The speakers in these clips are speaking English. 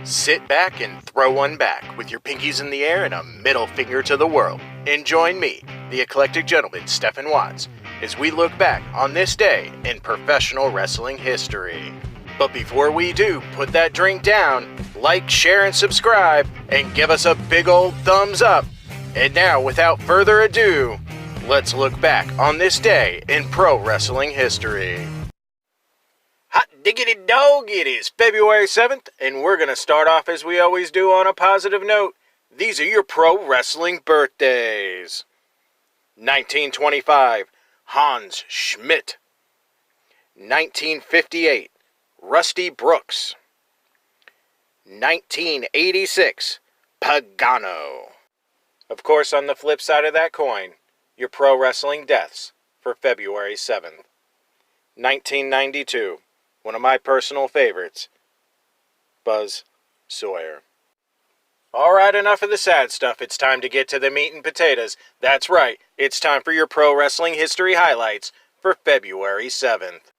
Sit back and throw one back with your pinkies in the air and a middle finger to the world. And join me, the eclectic gentleman Stephen Watts, as we look back on this day in professional wrestling history. But before we do, put that drink down, like, share, and subscribe, and give us a big old thumbs up. And now, without further ado, let's look back on this day in pro wrestling history. Hot diggity dog, it is February 7th, and we're going to start off as we always do on a positive note. These are your pro wrestling birthdays. 1925, Hans Schmidt. 1958, Rusty Brooks. 1986, Pagano. Of course, on the flip side of that coin, your pro wrestling deaths for February 7th. 1992, one of my personal favorites, Buzz Sawyer. Alright, enough of the sad stuff. It's time to get to the meat and potatoes. That's right, it's time for your pro wrestling history highlights for February 7th.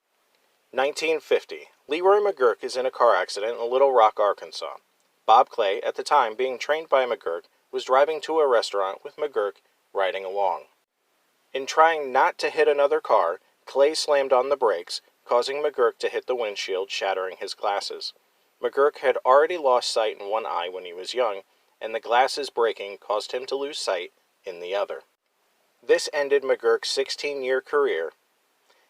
1950, Leroy McGuirk is in a car accident in Little Rock, Arkansas. Bob Clay, at the time being trained by McGuirk, was driving to a restaurant with McGuirk riding along. In trying not to hit another car, Clay slammed on the brakes, causing McGuirk to hit the windshield, shattering his glasses. McGuirk had already lost sight in one eye when he was young, and the glasses breaking caused him to lose sight in the other. This ended McGuirk's 16-year career.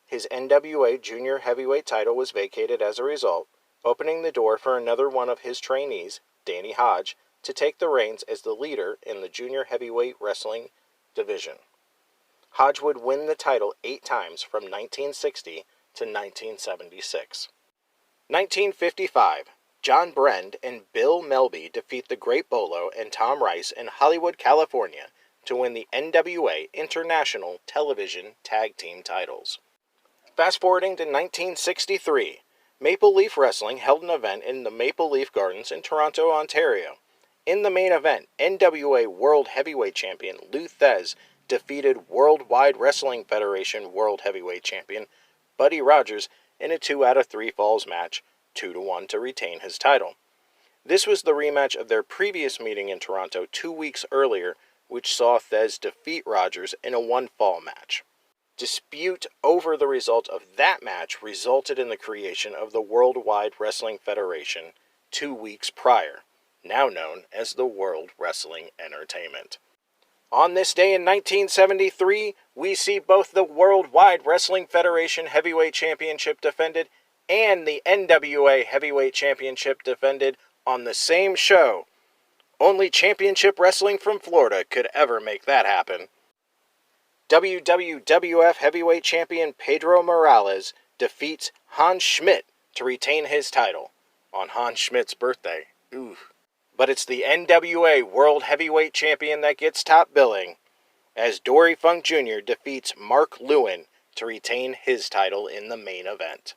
His NWA Junior Heavyweight title was vacated as a result, opening the door for another one of his trainees, Danny Hodge, to take the reins as the leader in the Junior Heavyweight Wrestling division. Hodge would win the title 8 times from 1960 to 1976. 1955, John Brend and Bill Melby defeat the Great Bolo and Tom Rice in Hollywood, California to win the NWA International Television Tag Team titles. Fast forwarding to 1963, Maple Leaf Wrestling held an event in the Maple Leaf Gardens in Toronto, Ontario. In the main event, NWA World Heavyweight Champion Lou Thesz defeated Worldwide Wrestling Federation World Heavyweight Champion Buddy Rogers in a 2 out of 3 falls match, 2-1 to retain his title. This was the rematch of their previous meeting in Toronto 2 weeks earlier, which saw Thesz defeat Rogers in a 1-fall match. Dispute over the result of that match resulted in the creation of the Worldwide Wrestling Federation 2 weeks prior, now known as the World Wrestling Entertainment. On this day in 1973, we see both the Worldwide Wrestling Federation Heavyweight Championship defended and the NWA Heavyweight Championship defended on the same show. Only Championship Wrestling from Florida could ever make that happen. WWF Heavyweight Champion Pedro Morales defeats Hans Schmidt to retain his title on Hans Schmidt's birthday. Ooh. But it's the NWA World Heavyweight Champion that gets top billing, as Dory Funk Jr. defeats Mark Lewin to retain his title in the main event.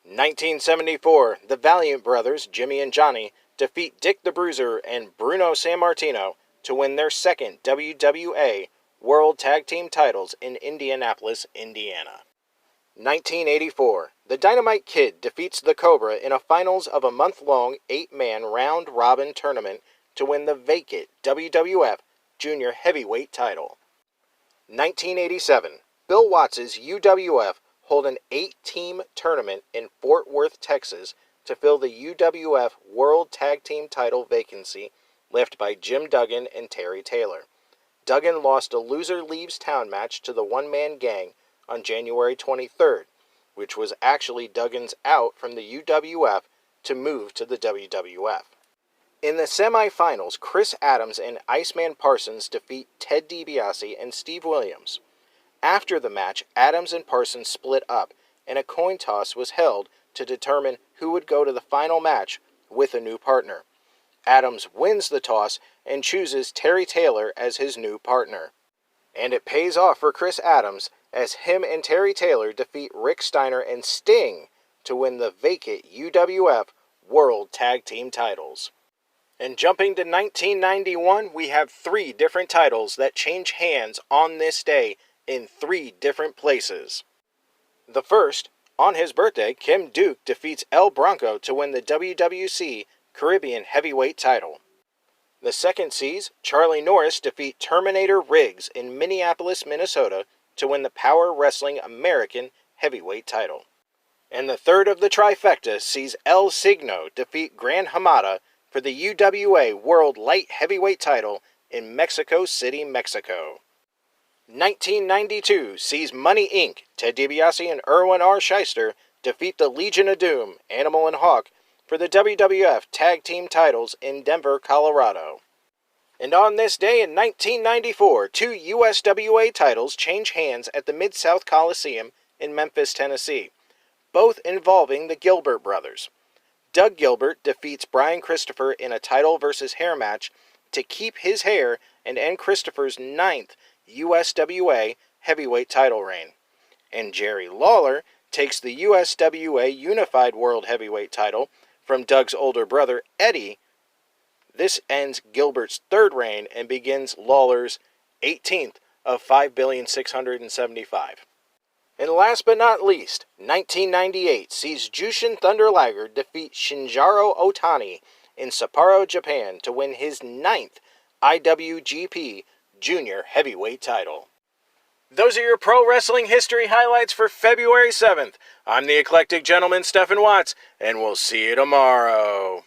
1974, the Valiant Brothers, Jimmy and Johnny, defeat Dick the Bruiser and Bruno Sammartino to win their second WWA World Tag Team titles in Indianapolis, Indiana. 1984, the Dynamite Kid defeats the Cobra in a finals of a month-long 8-man round-robin tournament to win the vacant WWF Junior Heavyweight title. 1987, Bill Watts' UWF hold an 8-team tournament in Fort Worth, Texas to fill the UWF World Tag Team title vacancy left by Jim Duggan and Terry Taylor. Duggan lost a loser leaves town match to the One-Man Gang on January 23rd, which was actually Duggan's out from the UWF to move to the WWF. In the semifinals, Chris Adams and Iceman Parsons defeat Ted DiBiase and Steve Williams. After the match, Adams and Parsons split up, and a coin toss was held to determine who would go to the final match with a new partner. Adams wins the toss and chooses Terry Taylor as his new partner. And it pays off for Chris Adams, as him and Terry Taylor defeat Rick Steiner and Sting to win the vacant UWF World Tag Team titles. And jumping to 1991, we have 3 different titles that change hands on this day in 3 different places. The first, on his birthday, Kim Duke defeats El Bronco to win the WWC Caribbean Heavyweight title. The second sees Charlie Norris defeat Terminator Riggs in Minneapolis, Minnesota to win the Power Wrestling American Heavyweight title. And the third of the trifecta sees El Signo defeat Gran Hamada for the UWA World Light Heavyweight title in Mexico City, Mexico. 1992 sees Money Inc., Ted DiBiase and Erwin R. Shyster defeat the Legion of Doom, Animal and Hawk, for the WWF Tag Team titles in Denver, Colorado. And on this day in 1994, two USWA titles change hands at the Mid-South Coliseum in Memphis, Tennessee, both involving the Gilbert brothers. Doug Gilbert defeats Brian Christopher in a title versus hair match to keep his hair and end Christopher's 9th USWA heavyweight title reign. And Jerry Lawler takes the USWA Unified World Heavyweight title from Doug's older brother Eddie. This ends Gilbert's third reign and begins Lawler's 18th of 5,675,000,000. And last but not least, 1998 sees Jushin Thunder Liger defeat Shinjaro Otani in Sapporo, Japan to win his 9th IWGP Junior Heavyweight title. Those are your pro wrestling history highlights for February 7th. I'm the Eclectic Gentleman, Stephen Watts, and we'll see you tomorrow.